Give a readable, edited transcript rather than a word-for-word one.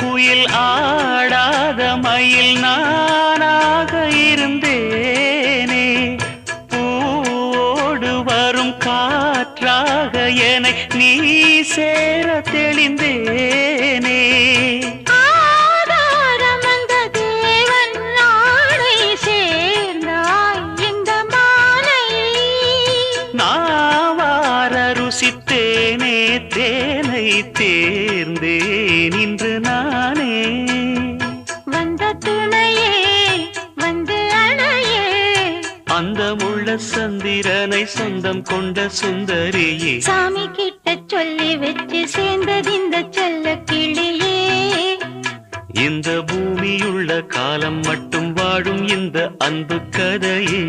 குயில் ஆடாத மயில் நானாக இருந்தேனே. பூவோடு வரும் காற்றாக என்னை நீ சேர தெளிந்தேனே. ருசித்தேனே தேனை தேர்ந்தேன் இன்று நானே. வந்த துணையே வந்து அணையே, அந்த முள்ள சந்திரனை சொந்தம் கொண்ட சுந்தரியே. சாமி கிட்ட சொல்லி வச்சு சேர்ந்தது இந்த செல்ல கிளியே. இந்த பூமியுள்ள காலம் மட்டும் வாழும் இந்த அன்பு கதையே.